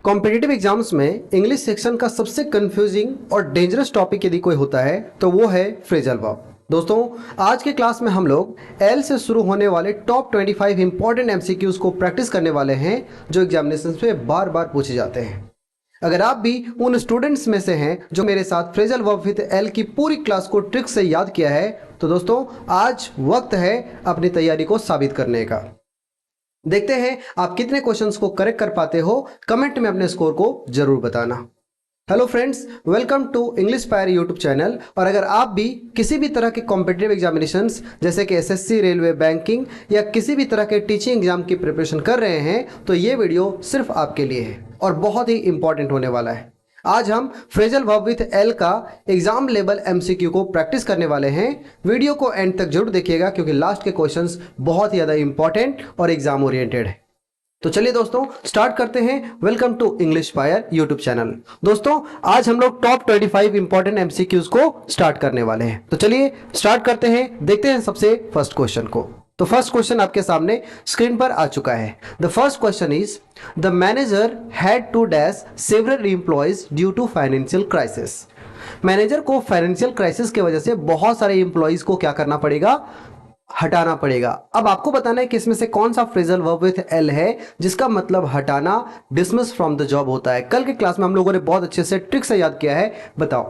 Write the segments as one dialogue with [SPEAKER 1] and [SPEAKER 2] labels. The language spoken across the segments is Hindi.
[SPEAKER 1] कॉम्पिटिटिव एग्जाम्स में इंग्लिश सेक्शन का सबसे कंफ्यूजिंग और डेंजरस टॉपिक यदि कोई होता है तो वो है फ्रेजल वर्ब। दोस्तों, आज के क्लास में हम लोग एल से शुरू होने वाले टॉप 25 इंपॉर्टेंट एमसीक्यूज को प्रैक्टिस करने वाले हैं जो एग्जामिनेशन में बार बार पूछे जाते हैं। अगर आप भी उन स्टूडेंट्स में से हैं जो मेरे साथ फ्रेजल वर्ब विद एल की पूरी क्लास को ट्रिक से याद किया है, तो दोस्तों आज वक्त है अपनी तैयारी को साबित करने का। देखते हैं आप कितने क्वेश्चंस को करेक्ट कर पाते हो। कमेंट में अपने स्कोर को जरूर बताना। Hello friends, welcome to English fire YouTube channel. और अगर आप भी किसी भी तरह के कॉम्पिटिटिव एग्जामिनेशंस जैसे कि एसएससी, रेलवे, बैंकिंग या किसी भी तरह के टीचिंग एग्जाम की प्रिपरेशन कर रहे हैं तो ये वीडियो सिर्फ आपके लिए है और बहुत ही इंपॉर्टेंट होने वाला है। आज हम फ्रेजल वर्ब विथ एल का एग्जाम लेवल एमसीक्यू को प्रैक्टिस करने वाले हैं। वीडियो को एंड तक जरूर देखिएगा क्योंकि लास्ट के क्वेश्चंस बहुत ही ज्यादा इंपॉर्टेंट और एग्जाम ओरिएंटेड है। तो चलिए दोस्तों स्टार्ट करते हैं। Welcome to English fire YouTube channel. दोस्तों आज हम लोग टॉप 25 इंपॉर्टेंट एमसीक्यूज को स्टार्ट करने वाले हैं। तो चलिए स्टार्ट करते हैं। देखते हैं सबसे फर्स्ट क्वेश्चन को। तो फर्स्ट क्वेश्चन आपके सामने स्क्रीन पर आ चुका है। The first question is the manager had to dash several employees due to financial crisis. Manager को फाइनेंशियल क्राइसिस की वजह से बहुत सारे एम्प्लॉयज को क्या करना पड़ेगा, हटाना पड़ेगा। अब आपको बताना है कि इसमें से कौन सा फ्रेजल वर्ब विथ एल है जिसका मतलब हटाना, डिसमिस फ्रॉम द जॉब होता है। कल के क्लास में हम लोगों ने बहुत अच्छे से ट्रिक से याद किया है। बताओ।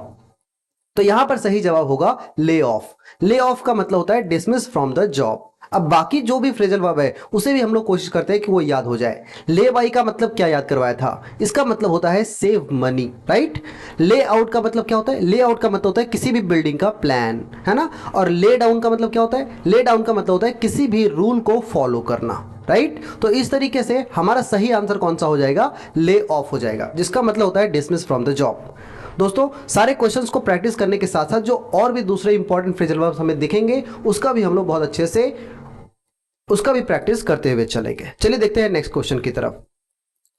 [SPEAKER 1] तो यहां पर सही जवाब होगा ले ऑफ। ले ऑफ का मतलब होता है डिसमिस फ्रॉम द जॉब। अब बाकी जो भी फ्रेजल वर्ब है उसे भी हम लोग कोशिश करते हैं कि वो याद हो जाए। ले बाई का मतलब क्या याद करवाया था, इसका मतलब होता है सेव मनी, राइट। ले आउट का मतलब क्या होता है, ले आउट का मतलब होता है किसी भी बिल्डिंग का प्लान, है ना। और ले डाउन का मतलब क्या होता है, ले डाउन का मतलब होता है किसी भी रूल को फॉलो करना, राइट। तो इस तरीके से हमारा सही आंसर कौन सा हो जाएगा, ले ऑफ हो जाएगा, जिसका मतलब होता है डिसमिस फ्रॉम द जॉब। दोस्तों सारे क्वेश्चंस को प्रैक्टिस करने के साथ साथ जो और भी दूसरे इंपॉर्टेंट फ्रेजल वर्ब्स हमें दिखेंगे उसका भी हम लोग बहुत अच्छे से उसका भी प्रैक्टिस करते हुए चलेंगे। चलिए देखते हैं नेक्स्ट क्वेश्चन की तरफ।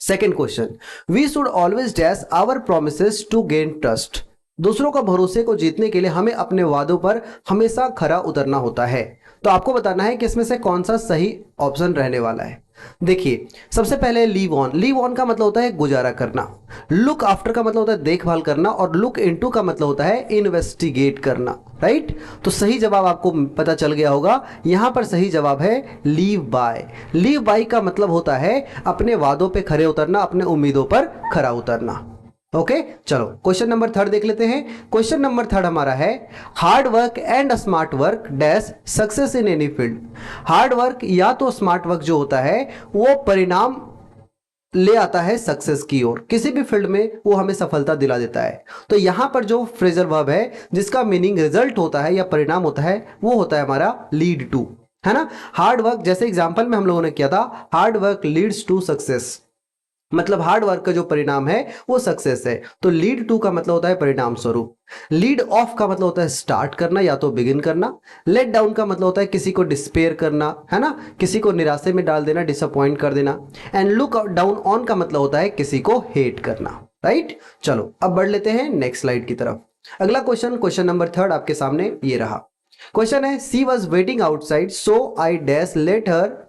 [SPEAKER 1] Second question, we should always dash our promises to gain trust. दूसरों का भरोसे को जीतने के लिए हमें अपने वादों पर हमेशा खरा उतरना होता है। तो आपको बताना है कि इसमें से कौन सा सही ऑप्शन रहने वाला है। देखिए सबसे पहले लीव ऑन। लीव ऑन का मतलब होता है गुजारा करना। लुक आफ्टर का मतलब होता है देखभाल करना। और लुक इनटू का मतलब होता है इन्वेस्टिगेट करना, राइट। तो सही जवाब आपको पता चल गया होगा। यहां पर सही जवाब है लीव बाय। लीव बाय का मतलब होता है अपने वादों पे खरे उतरना, अपने उम्मीदों पर खरा उतरना। ओके चलो क्वेश्चन नंबर थर्ड देख लेते हैं। क्वेश्चन नंबर थर्ड हमारा है hard work and smart work dash success in any field. Hard work या तो स्मार्ट वर्क जो होता है वो परिणाम ले आता है सक्सेस की ओर, किसी भी फील्ड में वो हमें सफलता दिला देता है। तो यहां पर जो फ्रेजल वर्ब है जिसका मीनिंग रिजल्ट होता है या परिणाम होता है वो होता है हमारा लीड टू, है ना। हार्ड वर्क जैसे एग्जांपल में हम लोगों ने किया था, hard work leads to success, मतलब हार्ड वर्क का जो परिणाम है वो सक्सेस है। तो लीड टू का मतलब होता है परिणाम स्वरूप। लीड ऑफ का मतलब होता है स्टार्ट करना या तो बिगिन करना। लेट डाउन का मतलब होता है किसी को डिस्पेयर करना, है ना, किसी को निराशे में डाल देना, डिसअपॉइंट कर देना। एंड लुक डाउन ऑन का मतलब होता है किसी को हेट करना, राइट। चलो अब बढ़ लेते हैं नेक्स्ट स्लाइड की तरफ। अगला क्वेश्चन, क्वेश्चन नंबर थर्ड आपके सामने ये रहा। क्वेश्चन है she was waiting outside so I dash let her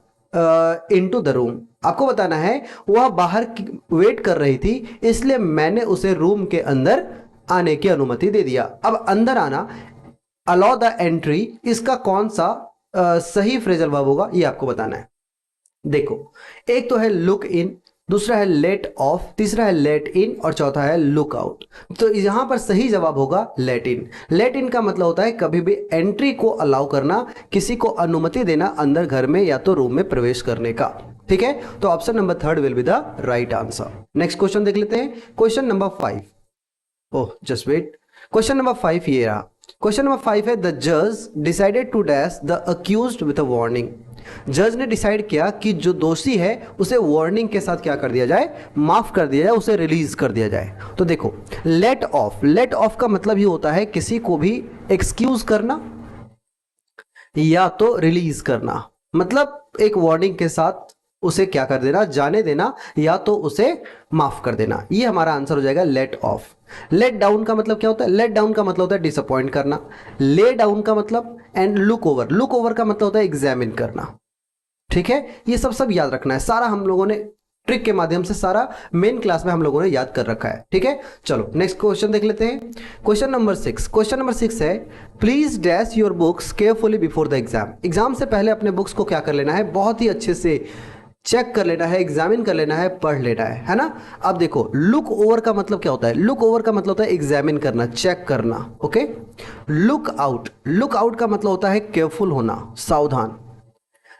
[SPEAKER 1] into the room. आपको बताना है वह बाहर वेट कर रही थी इसलिए मैंने उसे रूम के अंदर आने की अनुमति दे दिया। अब अंदर आना, अलाउ द एंट्री, इसका कौन सा सही फ्रेजल वर्ब होगा ये आपको बताना है। देखो एक तो है लुक इन, दूसरा है लेट ऑफ, तीसरा है लेट इन और चौथा है लुक आउट। तो यहां पर सही जवाब होगा लेट इन। लेट इन का मतलब होता है कभी भी एंट्री को अलाउ करना, किसी को अनुमति देना अंदर घर में या तो रूम में प्रवेश करने का, ठीक है। तो option number third will be the right answer. Next question देख लेते हैं। Question number 5। Oh just wait, question number 5 ये रहा। क्वेश्चन नंबर 5 है द जज decided to dash the accused with a warning. जज ने डिसाइड किया कि जो दोषी है उसे वार्निंग के साथ क्या कर दिया जाए, माफ कर दिया जाए, उसे रिलीज कर दिया जाए। तो देखो लेट ऑफ, लेट ऑफ का मतलब ही होता है किसी को भी एक्सक्यूज करना या तो रिलीज करना, मतलब एक वार्निंग के साथ उसे क्या कर देना, जाने देना या तो उसे माफ कर देना। ये हमारा आंसर हो जाएगा लेट ऑफ। लेट डाउन का मतलब क्या होता है, लेट डाउन का मतलब होता है डिसअपॉइंट करना। ले डाउन का मतलब, and look over, look over का मतलब होता है एग्जामिन करना, ठीक है। ये सब याद रखना है, सारा हम लोगों ने ट्रिक के माध्यम से सारा मेन क्लास में हम लोगों ने याद कर रखा है, ठीक है। चलो नेक्स्ट क्वेश्चन देख लेते हैं। क्वेश्चन नंबर 6, क्वेश्चन नंबर 6 है please dash your books carefully before the exam. Exam से पहले अपने बुक्स को क्या कर लेना है, बहुत ही अच्छे से चेक कर लेना है, एग्जामिन कर लेना है, पढ़ लेना है ना। अब देखो लुक ओवर का मतलब क्या होता है, लुक ओवर का मतलब होता है एग्जामिन करना, चेक करना, ओके। लुक आउट का मतलब होता है केयरफुल होना, सावधान।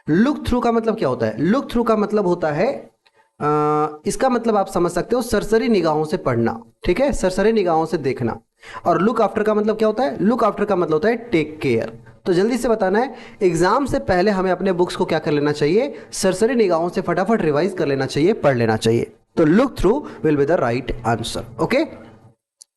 [SPEAKER 1] लुक थ्रू का मतलब क्या होता है, लुक थ्रू का मतलब होता है इसका मतलब आप समझ सकते हो सरसरी निगाहों से पढ़ना, ठीक है, सरसरी निगाहों से देखना। और लुक आफ्टर का मतलब क्या होता है, लुक आफ्टर का मतलब होता है टेक केयर। तो जल्दी से बताना है, एग्जाम से पहले हमें अपने बुक्स को क्या कर लेना चाहिए, सरसरी निगाहों से फटाफट रिवाइज कर लेना चाहिए, पढ़ लेना चाहिए। तो look through will be the right answer, okay.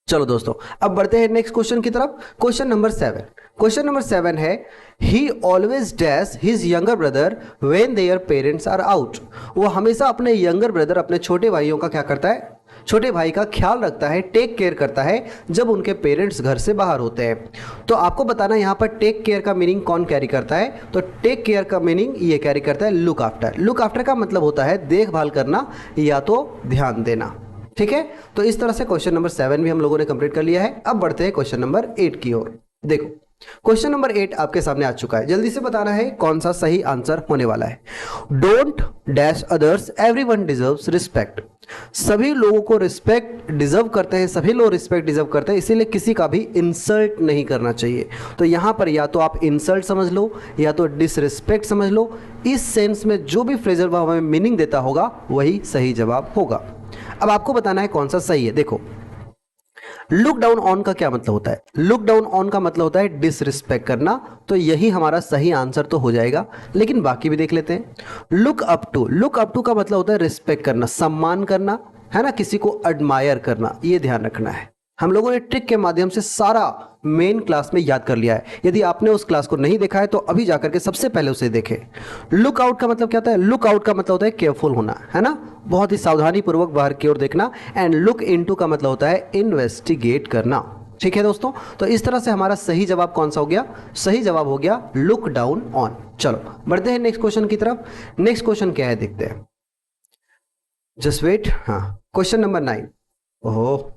[SPEAKER 1] चलो दोस्तों अब बढ़ते हैं नेक्स्ट क्वेश्चन की तरफ। क्वेश्चन नंबर 7, क्वेश्चन नंबर 7 है he always dash his younger brother when their parents are out. वो हमेशा अपने यंगर ब्रदर, अपने छोटे भाइयों का क्या करता है, छोटे भाई का ख्याल रखता है, टेक केयर करता है जब उनके पेरेंट्स घर से बाहर होते हैं। तो आपको बताना यहाँ पर टेक केयर का मीनिंग कौन कैरी करता है, तो टेक केयर का मीनिंग ये कैरी करता है लुक आफ्टर। लुक आफ्टर का मतलब होता है देखभाल करना या तो ध्यान देना, ठीक है। तो इस तरह से क्वेश्चन नंबर 7 भी हम लोगों ने कंप्लीट कर लिया है। अब बढ़ते हैं क्वेश्चन नंबर 8 की ओर। देखो क्वेश्चन नंबर 8 आपके सामने आ चुका है, जल्दी से बताना है कौन सा सही आंसर होने वाला है। Don't dash others everyone deserves respect. सभी लोगों को रिस्पेक्ट डिजर्व करते हैं, सभी लोग रिस्पेक्ट डिजर्व करते हैं, इसीलिए किसी का भी इंसल्ट नहीं करना चाहिए। तो यहां पर या तो आप इंसल्ट समझ लो या तो डिसरिस्पेक्ट समझ लो। इस सेंस में जो भी फ्रेजल वर्ब हमें मीनिंग देता होगा वही सही जवाब होगा। अब आपको बताना है कौन सा सही है। देखो लुक डाउन ऑन का क्या मतलब होता है, लुक डाउन ऑन का मतलब होता है डिसरिस्पेक्ट करना, तो यही हमारा सही आंसर तो हो जाएगा। लेकिन बाकी भी देख लेते हैं। लुक अप टू का मतलब होता है रिस्पेक्ट करना, सम्मान करना, है ना, किसी को एडमायर करना, ये ध्यान रखना है। हम लोगों ने ट्रिक के माध्यम से सारा मेन क्लास में याद कर लिया है। यदि आपने उस क्लास को नहीं देखा है तो अभी जाकर के सबसे पहले उसे देखें। लुक आउट का मतलब क्या होता है, लुक आउट का मतलब होता है केयरफुल होना, है ना, बहुत ही सावधानी पूर्वक बाहर की ओर देखना। एंड लुक इनटू का मतलब होता है इन्वेस्टिगेट करना, ठीक है दोस्तों। तो इस तरह से हमारा सही जवाब कौन सा हो गया, सही जवाब हो गया लुक डाउन ऑन। चलो बढ़ते हैं नेक्स्ट क्वेश्चन की तरफ। नेक्स्ट क्वेश्चन क्या है देखते हैं, जस्ट वेट। हाँ क्वेश्चन नंबर 9। ओहो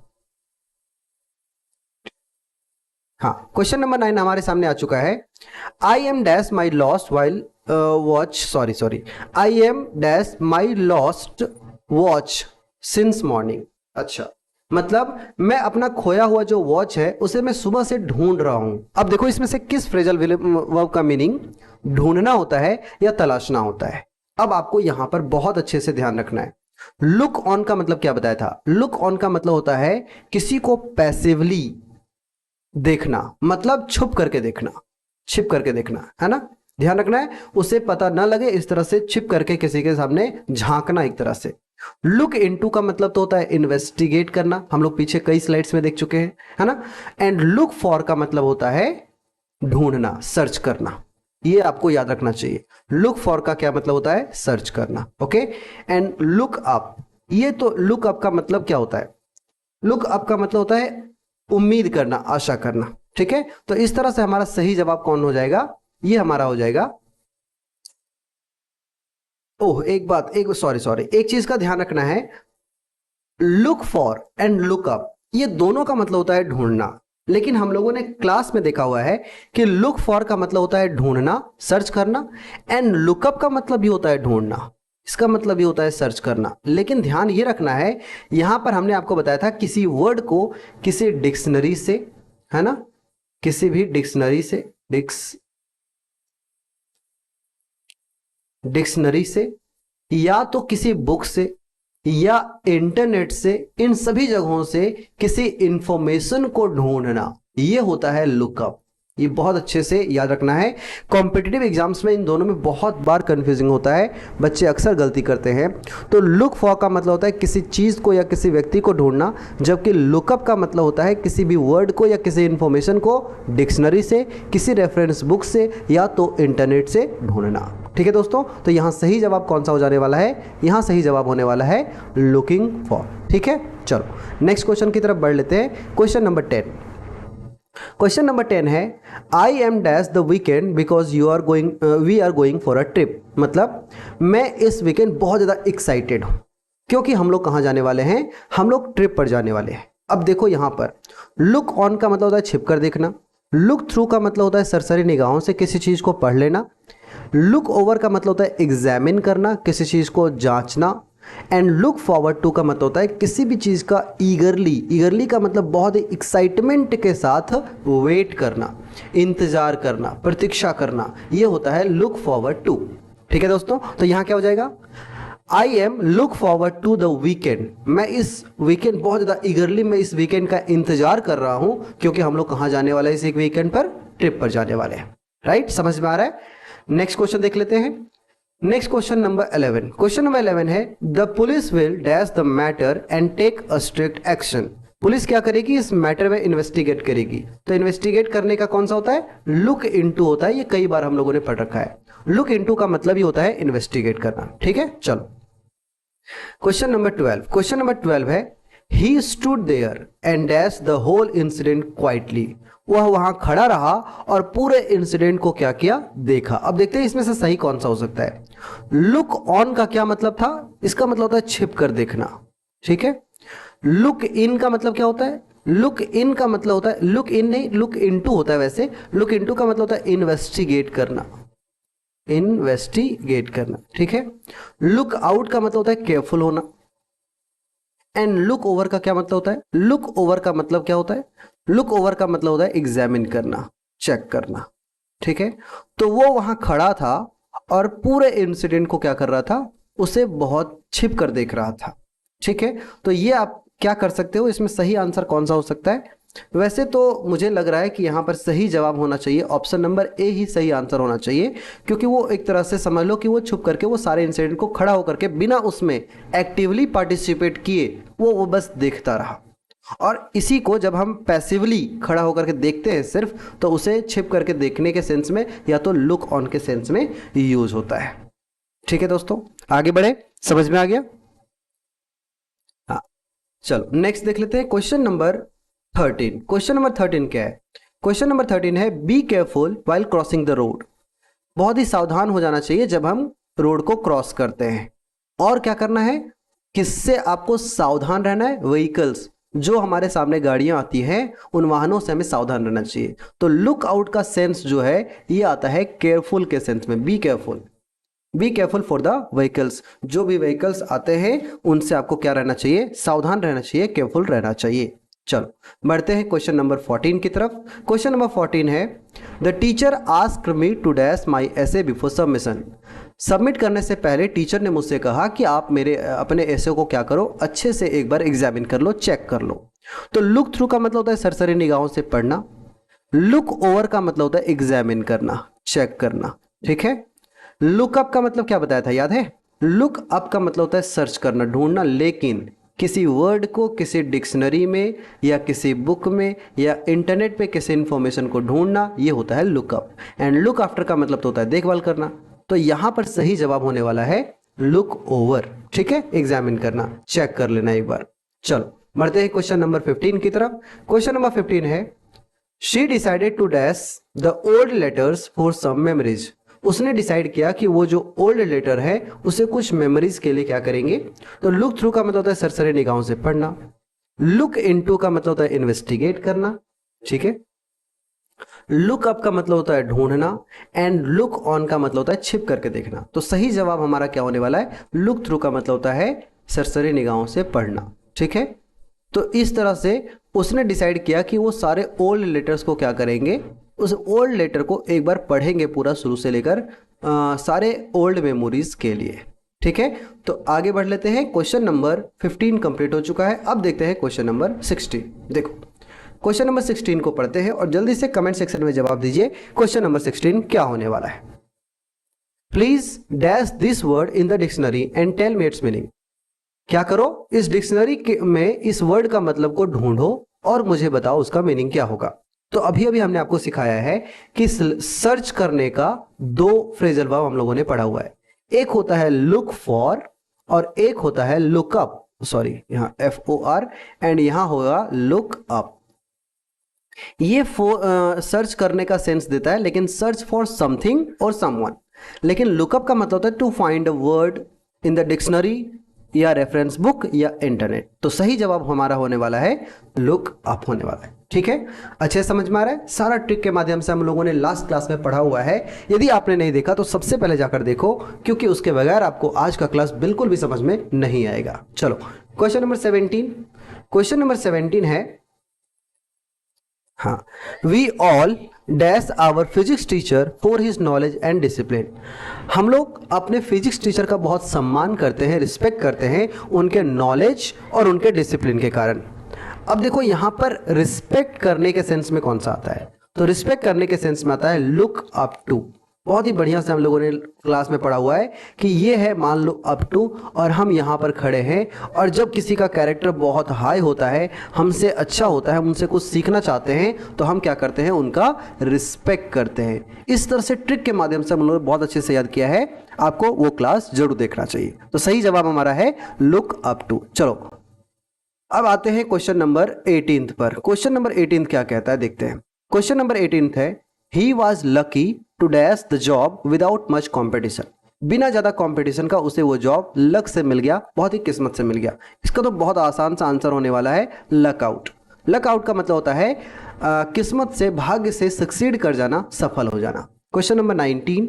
[SPEAKER 1] हाँ क्वेश्चन नंबर 9 हमारे सामने आ चुका है। I am dash my lost while watch, sorry I am dash my lost watch since morning. अच्छा मतलब मैं अपना खोया हुआ जो वॉच है उसे मैं सुबह से ढूंढ रहा हूं। अब देखो इसमें से किस फ्रेजल वर्ब का मीनिंग ढूंढना होता है या तलाशना होता है। अब आपको यहां पर बहुत अच्छे से ध्यान रखना है। लुक ऑन का मतलब क्या बताया था, लुक ऑन का मतलब होता है किसी को पैसिवली देखना, मतलब छुप करके देखना, छिप करके देखना, है ना, ध्यान रखना है, उसे पता ना लगे इस तरह से छिप करके किसी के सामने झांकना एक तरह से। लुक इनटू का मतलब तो होता है इन्वेस्टिगेट करना, हम लोग पीछे कई स्लाइड्स में देख चुके हैं, है ना। एंड लुक फॉर का मतलब होता है ढूंढना, सर्च करना, ये आपको याद रखना चाहिए। लुक फॉर का क्या मतलब होता है, सर्च करना, ओके। एंड लुक अप, ये तो लुक अप का मतलब क्या होता है, लुक अप का मतलब होता है उम्मीद करना, आशा करना, ठीक है। तो इस तरह से हमारा सही जवाब कौन हो जाएगा, ये हमारा हो जाएगा। ओह एक बात, सॉरी एक चीज का ध्यान रखना है। Look for and look up ये दोनों का मतलब होता है ढूंढना, लेकिन हम लोगों ने क्लास में देखा हुआ है कि लुक फॉर का मतलब होता है ढूंढना, सर्च करना, एंड लुकअप का मतलब भी होता है ढूंढना, इसका मतलब भी होता है सर्च करना। लेकिन ध्यान ये रखना है, यहां पर हमने आपको बताया था किसी वर्ड को किसी डिक्शनरी से, है ना, किसी भी डिक्शनरी से, डिक्शनरी से या तो किसी बुक से या इंटरनेट से, इन सभी जगहों से किसी इंफॉर्मेशन को ढूंढना, ये होता है लुकअप। ये बहुत अच्छे से याद रखना है। कॉम्पिटिटिव एग्जाम्स में इन दोनों में बहुत बार कंफ्यूजिंग होता है, बच्चे अक्सर गलती करते हैं। तो लुक फॉर का मतलब होता है किसी चीज़ को या किसी व्यक्ति को ढूंढना, जबकि लुकअप का मतलब होता है किसी भी वर्ड को या किसी इंफॉर्मेशन को डिक्शनरी से, किसी रेफरेंस बुक से या तो इंटरनेट से ढूंढना, ठीक है दोस्तों। तो यहाँ सही जवाब कौन सा हो जाने वाला है, यहाँ सही जवाब होने वाला है लुकिंग फॉर, ठीक है। चलो नेक्स्ट क्वेश्चन की तरफ बढ़ लेते हैं। क्वेश्चन नंबर 10, क्वेश्चन नंबर 10 है I am dash the weekend because we are going for a trip. मतलब मैं इस वीकेंड बहुत ज़्यादा एक्साइटेड हूँ, क्योंकि हम लोग कहाँ जाने वाले हैं, हम लोग ट्रिप पर जाने वाले हैं। अब देखो यहाँ पर लुक ऑन का मतलब होता है छिप कर देखना, लुक थ्रू का मतलब होता है सरसरी निगाहों से किसी चीज़ को पढ़ लेना, लुक ओवर का मतलब होता है एग्जामिन करना, किसी चीज़ को जांचना, एंड लुक फॉरवर्ड टू का मतलब होता है किसी भी चीज़ का ईगरली का मतलब बहुत ही एक्साइटमेंट के साथ वेट करना, इंतज़ार करना, प्रतीक्षा करना, ये होता है लुक फॉरवर्ड टू। ठीक है दोस्तों, तो यहाँ क्या हो जाएगा, I am look forward to the weekend, मैं इस वीकेंड बहुत ज़्यादा ईगरली मैं इस वीकेंड का इंतजार कर रहा हूँ, क्योंकि हम लोग कहाँ जाने वाले हैं इस एक वीकेंड पर, ट्रिप पर जाने वाले हैं। राइट, समझ में आ रहा है। नेक्स्ट क्वेश्चन देख लेते हैं। Next question number 11, question number 11 है the police will dash the matter and take a strict action. Police क्या करेगी, इस मैटर में इन्वेस्टिगेट करेगी। तो इन्वेस्टिगेट करने का कौन सा होता है, लुक इनटू होता है, ये कई बार हम लोगों ने पढ़ रखा है। लुक इनटू का मतलब ही होता है इन्वेस्टिगेट करना। ठीक है, चलो क्वेश्चन नंबर 12, क्वेश्चन नंबर 12 है he stood there and dash the whole incident quietly, वह वहां खड़ा रहा और पूरे इंसिडेंट को क्या किया, देखा। अब देखते हैं इसमें से सही कौन सा हो सकता है। लुक ऑन का क्या मतलब था, इसका मतलब होता है छिप कर देखना। ठीक है, लुक इन का मतलब क्या होता है, लुक इन का मतलब होता है, लुक इन नहीं लुक इनटू होता है वैसे, लुक इनटू का मतलब होता है इन्वेस्टिगेट करना, इन्वेस्टिगेट करना। ठीक है, लुक आउट का मतलब होता है केयरफुल होना, एंड लुक ओवर का क्या मतलब होता है, लुक ओवर का मतलब क्या होता है, लुक ओवर का मतलब होता है एग्जामिन करना, चेक करना। ठीक है, तो वो वहां खड़ा था और पूरे इंसिडेंट को क्या कर रहा था, उसे बहुत छिप कर देख रहा था। ठीक है, तो ये आप क्या कर सकते हो, इसमें सही आंसर कौन सा हो सकता है। वैसे तो मुझे लग रहा है कि यहाँ पर सही जवाब होना चाहिए ऑप्शन नंबर ए ही सही आंसर होना चाहिए, क्योंकि वो एक तरह से समझ लो कि वो छुप करके वो सारे इंसिडेंट को खड़ा होकर के बिना उसमें एक्टिवली पार्टिसिपेट किए वो बस देखता रहा। और इसी को जब हम पैसिवली खड़ा होकर के देखते हैं सिर्फ, तो उसे छिप करके देखने के सेंस में या तो लुक ऑन के सेंस में यूज होता है। ठीक है दोस्तों, आगे बढ़े, समझ में आ गया। हाँ, चलो नेक्स्ट देख लेते हैं क्वेश्चन नंबर 13। क्वेश्चन नंबर 13 क्या है, क्वेश्चन नंबर 13 है be careful while crossing the road. बहुत ही सावधान हो जाना चाहिए जब हम रोड को क्रॉस करते हैं। और क्या करना है, किससे आपको सावधान रहना है, व्हीकल्स, जो हमारे सामने गाड़ियां आती हैं उन वाहनों से हमें सावधान रहना चाहिए। तो लुक आउट का सेंस जो है ये आता है केयरफुल के सेंस में, be careful, be careful for the vehicles. जो भी व्हीकल्स आते हैं उनसे आपको क्या रहना चाहिए, सावधान रहना चाहिए, केयरफुल रहना चाहिए। चलो बढ़ते हैं क्वेश्चन नंबर 14 की तरफ। क्वेश्चन नंबर 14 है the teacher asked me to dash my essay before submission. Submit करने से पहले टीचर ने मुझसे कहा कि आप मेरे अपने एसे को क्या करो, अच्छे से एक बार एग्जामिन कर लो, चेक कर लो। तो लुक थ्रू का मतलब होता है सरसरी निगाहों से पढ़ना, लुक ओवर का मतलब होता है एग्जामिन करना, चेक करना। ठीक है, लुकअप का मतलब क्या बताया था, याद है, लुक अप का मतलब होता है सर्च करना, ढूंढना, लेकिन किसी वर्ड को किसी डिक्शनरी में या किसी बुक में या इंटरनेट पे किसी इंफॉर्मेशन को ढूंढना, ये होता है लुकअप। एंड लुक आफ्टर का मतलब तो होता है देखभाल करना। तो यहां पर सही जवाब होने वाला है लुक ओवर। ठीक है, एग्जामिन करना, चेक कर लेना एक बार। चलो बढ़ते हैं क्वेश्चन नंबर 15 की तरफ। क्वेश्चन नंबर 15 है she decided to dash the old letters for some memories. उसने डिसाइड किया कि वो जो ओल्ड लेटर है उसे कुछ मेमोरीज के लिए क्या करेंगे। तो लुक थ्रू का मतलब होता है सरसरी निगाहों से पढ़ना, लुक इनटू का मतलब होता है इन्वेस्टिगेट करना। ठीक है, लुक अप का मतलब होता है ढूंढना, एंड लुक ऑन का मतलब होता है छिप करके देखना। तो सही जवाब हमारा क्या होने वाला है, लुक थ्रू का मतलब होता है सरसरी निगाहों से पढ़ना। ठीक है, तो इस तरह से उसने डिसाइड किया कि वो सारे ओल्ड लेटर्स को क्या करेंगे, उस ओल्ड लेटर को एक बार पढ़ेंगे पूरा शुरू से लेकर सारे ओल्ड मेमोरीज के लिए। ठीक है, तो आगे बढ़ लेते हैं। क्वेश्चन नंबर 15 कंप्लीट हो चुका है। अब देखते हैं क्वेश्चन नंबर 16। देखो क्वेश्चन नंबर 16 को पढ़ते हैं और जल्दी से कमेंट सेक्शन में जवाब दीजिए क्वेश्चन नंबर 16 क्या होने वाला है। Please dash this word in the dictionary and tell me its meaning. क्या करो, इस डिक्शनरी में इस वर्ड का मतलब को ढूंढो और मुझे बताओ उसका मीनिंग क्या होगा। तो अभी अभी हमने आपको सिखाया है कि सर्च करने का दो फ्रेजल वर्ब हम लोगों ने पढ़ा हुआ है। एक होता है लुक फॉर और एक होता है लुक अप, सॉरी यहाँ FOR, एंड यहां होगा लुक अप। ये सर्च करने का सेंस देता है, लेकिन सर्च फॉर समथिंग और समवन। लेकिन लुकअप का मतलब होता है to find a word in the dictionary या रेफरेंस बुक या इंटरनेट। तो सही जवाब हमारा होने वाला है लुक अप होने वाला है। ठीक है, अच्छे समझ में आ रहा है। सारा ट्रिक के माध्यम से हम लोगों ने लास्ट क्लास में पढ़ा हुआ है। यदि आपने नहीं देखा तो सबसे पहले जाकर देखो, क्योंकि उसके बगैर आपको आज का क्लास बिल्कुल भी समझ में नहीं आएगा। चलो क्वेश्चन नंबर 17। क्वेश्चन नंबर 17 है, हाँ, we all dash our physics teacher for his knowledge and discipline. हम लोग अपने फिजिक्स टीचर का बहुत सम्मान करते हैं, रिस्पेक्ट करते हैं उनके नॉलेज और उनके डिसिप्लिन के कारण। अब देखो यहाँ पर रिस्पेक्ट करने के सेंस में कौन सा आता है, तो रिस्पेक्ट करने के सेंस में आता है लुक अप टू। बहुत ही बढ़िया से हम लोगों ने क्लास में पढ़ा हुआ है कि ये है मान लो अप टू, और हम यहाँ पर खड़े हैं, और जब किसी का कैरेक्टर बहुत हाई होता है, हमसे अच्छा होता है, हम उनसे कुछ सीखना चाहते हैं, तो हम क्या करते हैं, उनका रिस्पेक्ट करते हैं। इस तरह से ट्रिक के माध्यम से हम लोगों ने बहुत अच्छे से याद किया है, आपको वो क्लास जरूर देखना चाहिए। तो सही जवाब हमारा है लुक अप टू। चलो अब आते हैं क्वेश्चन नंबर 18 पर। क्वेश्चन नंबर 18 क्या कहता है देखते हैं। क्वेश्चन नंबर 18 है, he was lucky to dash the job without much competition. बिना ज्यादा कंपटीशन का उसे वो जॉब लक से मिल गया, बहुत ही किस्मत से मिल गया। इसका तो बहुत आसान सा आंसर होने वाला है लक आउट। लक आउट का मतलब होता है किस्मत से, भाग्य से सक्सीड कर जाना, सफल हो जाना। Question number 19,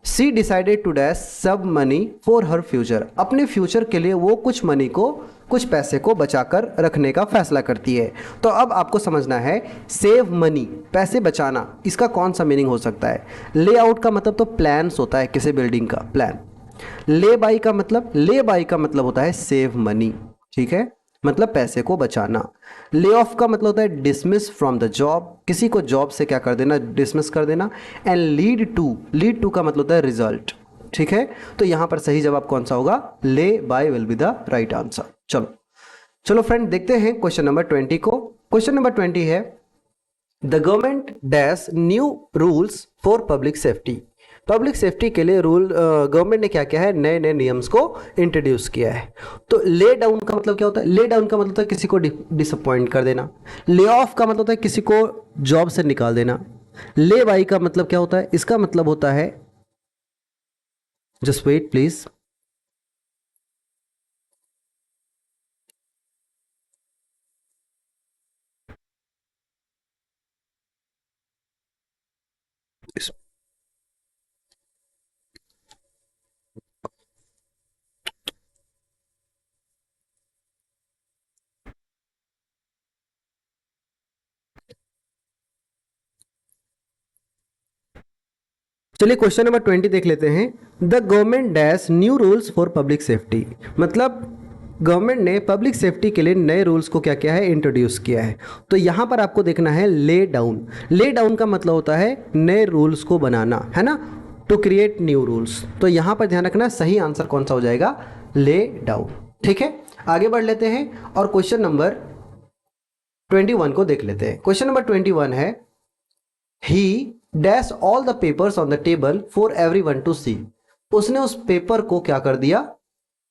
[SPEAKER 1] she decided to dash some money for her future. अपने फ्यूचर के लिए वो कुछ मनी को, कुछ पैसे को बचाकर रखने का फैसला करती है। तो अब आपको समझना है, सेव मनी, पैसे बचाना, इसका कौन सा मीनिंग हो सकता है। लेआउट का मतलब तो प्लान्स होता है, किसी बिल्डिंग का प्लान। ले बाई का मतलब होता है सेव मनी, ठीक है, मतलब पैसे को बचाना। ले ऑफ का मतलब होता है डिसमिस फ्रॉम द जॉब, किसी को जॉब से क्या कर देना, डिसमिस कर देना। एंड लीड टू का मतलब होता है रिजल्ट, ठीक है। तो यहां पर सही जवाब कौन सा होगा, lay by will be the right answer. चलो फ्रेंड देखते हैं क्वेश्चन नंबर 20 को। क्वेश्चन नंबर 20 है, the government dash new rules for public safety. Public safety के लिए गवर्नमेंट ने क्या किया है, नए नए नियम्स को इंट्रोड्यूस किया है। तो ले डाउन का मतलब क्या होता है, ले डाउन का मतलब होता है किसी को डिसअपॉइंट कर देना। ले ऑफ का मतलब होता है किसी को जॉब से निकाल देना। ले बाई का मतलब क्या होता है, इसका मतलब होता है, जस्ट वेट प्लीज, चलिए क्वेश्चन नंबर 20 देख लेते हैं। The government dash new rules for public safety, मतलब गवर्नमेंट ने पब्लिक सेफ्टी के लिए नए रूल्स को क्या किया है, इंट्रोड्यूस किया है। तो यहां पर आपको देखना है ले डाउन। ले डाउन का मतलब होता है नए रूल्स को बनाना, है ना, टू क्रिएट न्यू रूल्स। तो यहां पर ध्यान रखना, सही आंसर कौन सा हो जाएगा, ले डाउन। ठीक है, आगे बढ़ लेते हैं और क्वेश्चन नंबर 21 को देख लेते हैं। क्वेश्चन नंबर 21 है, he dash all the papers on the table for everyone to see. उसने उस पेपर को क्या कर दिया,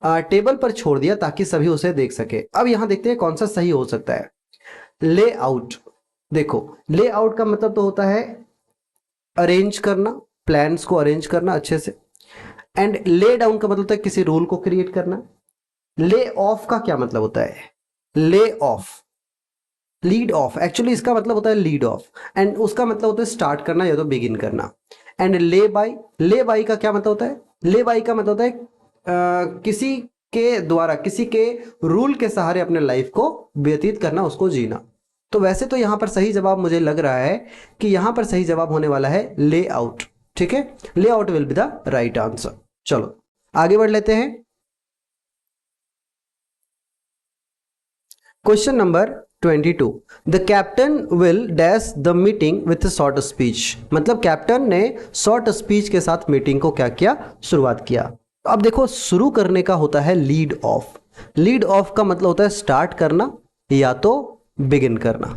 [SPEAKER 1] टेबल पर छोड़ दिया ताकि सभी उसे देख सके। अब यहां देखते हैं कौन सा सही हो सकता है। ले आउट, देखो ले आउट का मतलब तो होता है अरेंज करना, प्लान्स को अरेंज करना अच्छे से। एंड ले डाउन का मतलब होता है किसी रूल को क्रिएट करना। ले ऑफ का क्या मतलब होता है, lay off, lead of, actually इसका मतलब होता है लीड ऑफ, एंड उसका मतलब होता है स्टार्ट करना या तो बिगिन करना। एंड ले बाई का क्या मतलब होता है, ले बाई का मतलब होता है किसी के द्वारा, किसी के रूल के सहारे अपने लाइफ को व्यतीत करना, उसको जीना। तो वैसे तो यहां पर सही जवाब मुझे लग रहा है कि यहां पर सही जवाब होने वाला है ले आउट, ठीक है, ले out will be the right answer. चलो आगे बढ़ लेते हैं। Question number 22, the captain will dash the meeting with short speech. मतलब कैप्टन ने शॉर्ट स्पीच के साथ मीटिंग को क्या किया, शुरुआत किया। अब देखो शुरू करने का होता है लीड ऑफ। लीड ऑफ का मतलब होता है स्टार्ट करना या तो बिगिन करना,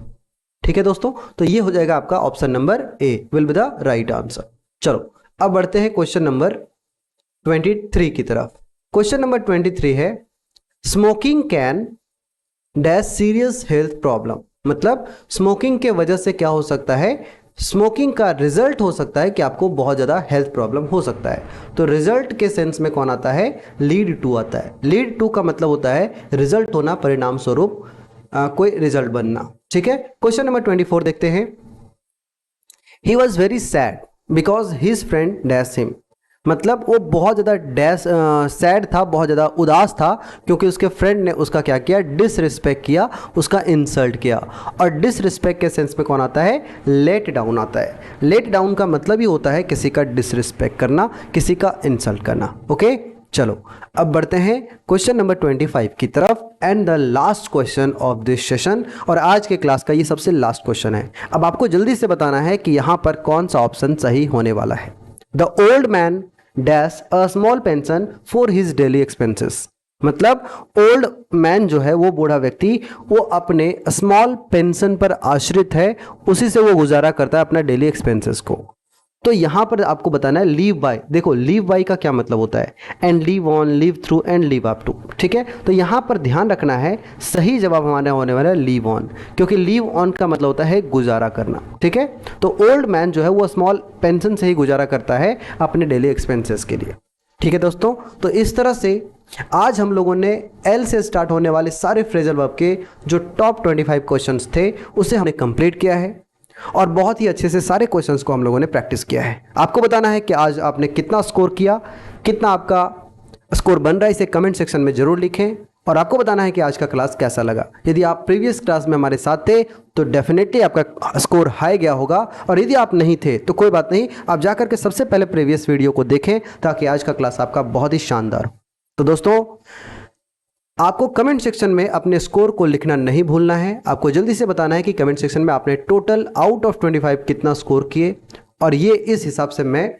[SPEAKER 1] ठीक है दोस्तों। तो ये हो जाएगा आपका option number A will be the right answer. चलो अब बढ़ते हैं क्वेश्चन नंबर 23 की तरफ। क्वेश्चन नंबर 23 है, smoking can dash serious health problem. मतलब स्मोकिंग के वजह से क्या हो सकता है, स्मोकिंग का रिजल्ट हो सकता है कि आपको बहुत ज़्यादा हेल्थ प्रॉब्लम हो सकता है। तो रिजल्ट के सेंस में कौन आता है? लीड टू आता है। लीड टू का मतलब होता है रिजल्ट होना, परिणाम स्वरूप कोई रिजल्ट बनना। ठीक है, क्वेश्चन नंबर 24 देखते हैं। He was very sad because his friend dash him. मतलब वो बहुत ज़्यादा सैड था, बहुत ज़्यादा उदास था क्योंकि उसके फ्रेंड ने उसका क्या किया? डिसरिस्पेक्ट किया, उसका इंसल्ट किया। और डिसरिस्पेक्ट के सेंस में कौन आता है? लेट डाउन आता है। लेट डाउन का मतलब ही होता है किसी का डिसरिस्पेक्ट करना, किसी का इंसल्ट करना। ओके, चलो अब बढ़ते हैं क्वेश्चन नंबर 25 की तरफ, and the last question of this session. और आज के क्लास का ये सबसे लास्ट क्वेश्चन है। अब आपको जल्दी से बताना है कि यहाँ पर कौन सा ऑप्शन सही होने वाला है। The old man dash a small pension for his daily expenses. मतलब ओल्ड मैन जो है, वो बूढ़ा व्यक्ति, वो अपने स्मॉल पेंशन पर आश्रित है, उसी से वो गुजारा करता है अपना डेली एक्सपेंसेस को। तो यहां पर आपको बताना है लीव बाय। देखो लीव बाय का क्या मतलब होता है? And leave on, leave through and leave up to. ठीक है, तो यहां पर ध्यान रखना है, सही जवाब हमारा होने वाला है लीव ऑन, क्योंकि लीव ऑन का मतलब होता है गुजारा करना। ठीक है, तो ओल्ड मैन जो है वो स्मॉल पेंशन से ही गुजारा करता है अपने डेली एक्सपेंसेस के लिए। ठीक है दोस्तों, तो इस तरह से आज हम लोगों ने एल से स्टार्ट होने वाले सारे फ्रेजल वर्ब के जो टॉप 25 क्वेश्चंस थे उसे हमने कंप्लीट किया है, और बहुत ही अच्छे से सारे क्वेश्चंस को हम लोगों ने प्रैक्टिस किया है। आपको बताना है कि आज आपने कितना स्कोर किया, कितना आपका स्कोर बन रहा है, इसे कमेंट सेक्शन में जरूर लिखें। और आपको बताना है कि आज का क्लास कैसा लगा। यदि आप प्रीवियस क्लास में हमारे साथ थे तो डेफिनेटली आपका स्कोर हाई गया होगा, और यदि आप नहीं थे तो कोई बात नहीं, आप जाकर के सबसे पहले प्रीवियस वीडियो को देखें ताकि आज का क्लास आपका बहुत ही शानदार हो। तो दोस्तों, आपको कमेंट सेक्शन में अपने स्कोर को लिखना नहीं भूलना है। आपको जल्दी से बताना है कि कमेंट सेक्शन में आपने टोटल आउट ऑफ 25 कितना स्कोर किए, और ये इस हिसाब से मैं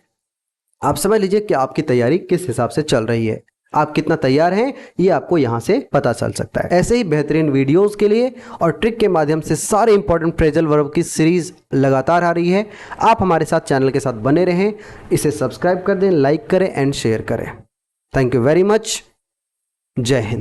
[SPEAKER 1] आप समझ लीजिए कि आपकी तैयारी किस हिसाब से चल रही है, आप कितना तैयार हैं ये आपको यहाँ से पता चल सकता है। ऐसे ही बेहतरीन वीडियोस के लिए और ट्रिक के माध्यम से सारे इंपॉर्टेंट फ्रेजल वर्ब की सीरीज लगातार आ रही है। आप हमारे साथ चैनल के साथ बने रहें, इसे सब्सक्राइब कर दें, लाइक करें एंड शेयर करें। Thank you very much. जय हिंद।